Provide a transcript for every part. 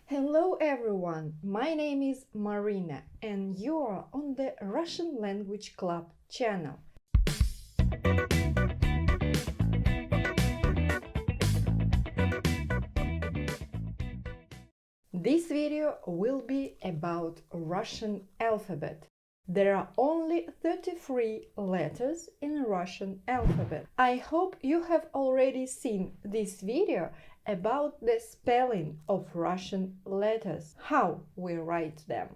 Hello everyone, my name is Marina and you are on the Russian Language Club channel. This video will be about Russian alphabet. There are only 33 letters in Russian alphabet. I hope you have already seen this video about the spelling of Russian letters, how we write them.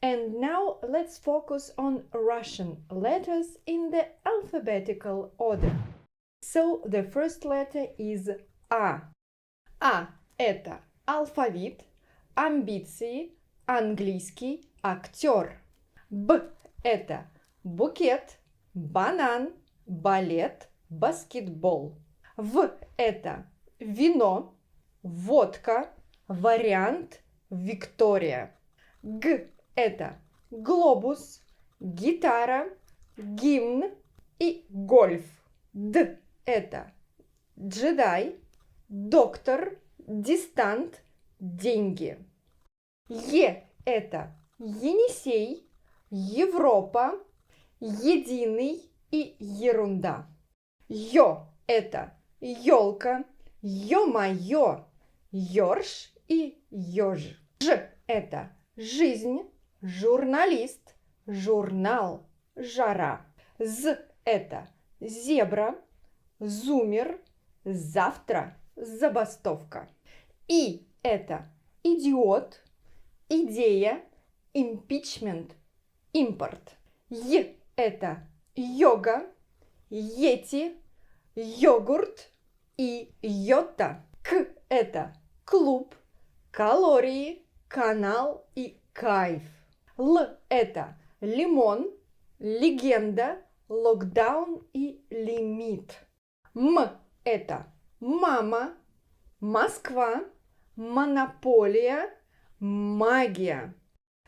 And now let's focus on Russian letters in the alphabetical order. So the first letter is А. А – это алфавит, амбиции, английский, актер. Б – это букет, банан, балет, баскетбол. В – это вино, водка, вариант, Виктория. Г – это глобус, гитара, гимн и гольф. Д – это джедай, доктор, дистант, деньги. Е – это Енисей, Европа, единый и ерунда. Ё – это елка, ё-моё, ёрш и ёж. Ж – это жизнь, журналист, журнал, жара. З – это зебра, зумер, завтра, забастовка. И – это идиот, идея, импичмент, импорт. Й – это йога, йети, йогурт и йота. К – это клуб, калории, канал и кайф. Л – это лимон, легенда, локдаун и лимит. М – это мама, Москва, монополия, магия.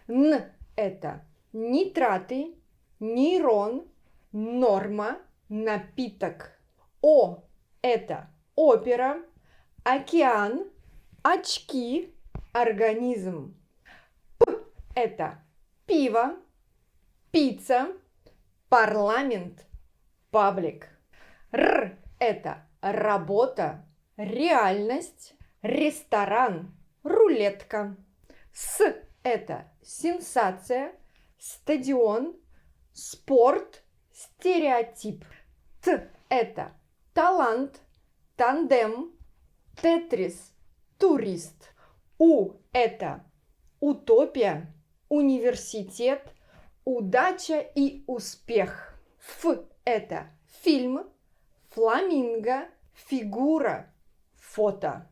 Н – это нитраты, нейрон, норма, напиток. О – это опера, океан, очки, организм. П – это пиво, пицца, парламент, паблик. Р – это работа, реальность, ресторан, рулетка. С – это сенсация, стадион, спорт, стереотип. Т – это талант, тандем, тетрис, турист. У – это утопия, университет, удача и успех. Ф – это фильм, фламинго, фигура, фото.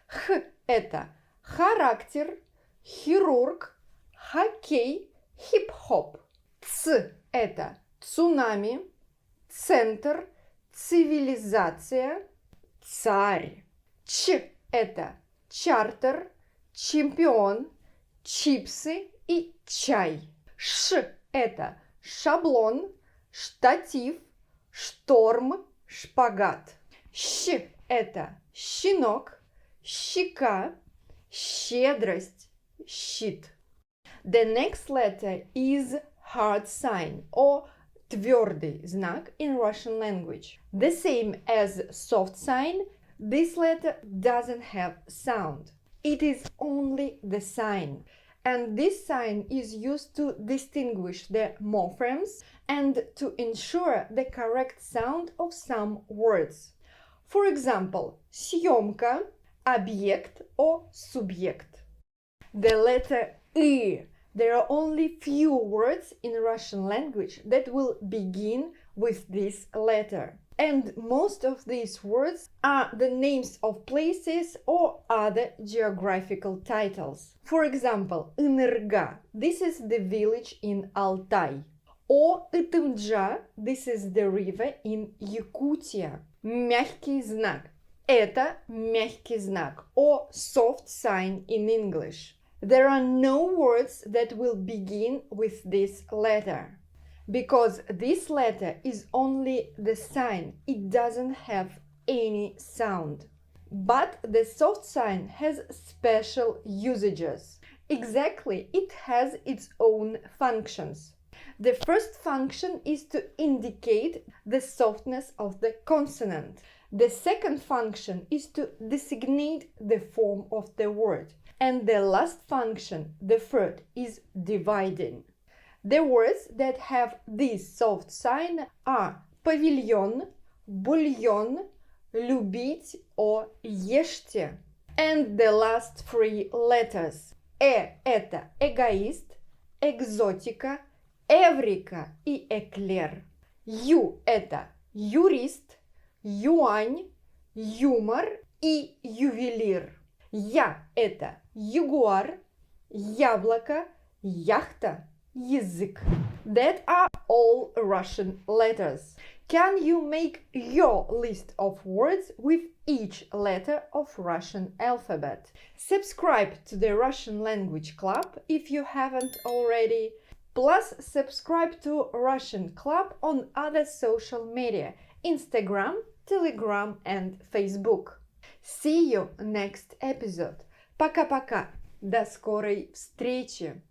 Х – это характер, хирург, хоккей, хип-хоп. Ц – это цунами, центр, цивилизация, царь. Ч – это чартер, чемпион, чипсы и чай. Ш – это шаблон, штатив, шторм, шпагат. Щ – это щенок, щека, щедрость, щит. The next letter is hard sign or твердый знак in Russian language. The same as soft sign, this letter doesn't have sound. It is only the sign. And this sign is used to distinguish the morphemes and to ensure the correct sound of some words. For example, съемка, объект or субъект. The letter I. There are only few words in Russian language that will begin with this letter. And most of these words are the names of places or other geographical titles. For example, Энерга. This is the village in Altai. Or Итымджа. This is the river in Якутия. Мягкий знак. Это мягкий знак or soft sign in English. There are no words that will begin with this letter because this letter is only the sign. It doesn't have any sound. But the soft sign has special usages. Exactly, it has its own functions. The first function is to indicate the softness of the consonant. The second function is to designate the form of the word. And the last function, the third, is dividing. The words that have this soft sign are павильон, бульон, любить or ешьте. And the last three letters. Это эгоист, экзотика, эврика и эклер. Ю это юрист, юань, юмор и ювелир. Я это ягуар, яблоко, яхта, язык. That are all Russian letters. Can you make your list of words with each letter of Russian alphabet? Subscribe to the Russian Language Club if you haven't already. Plus, subscribe to Russian Club on other social media, Instagram, Telegram and Facebook. See you next episode. Пока-пока. До скорой встречи.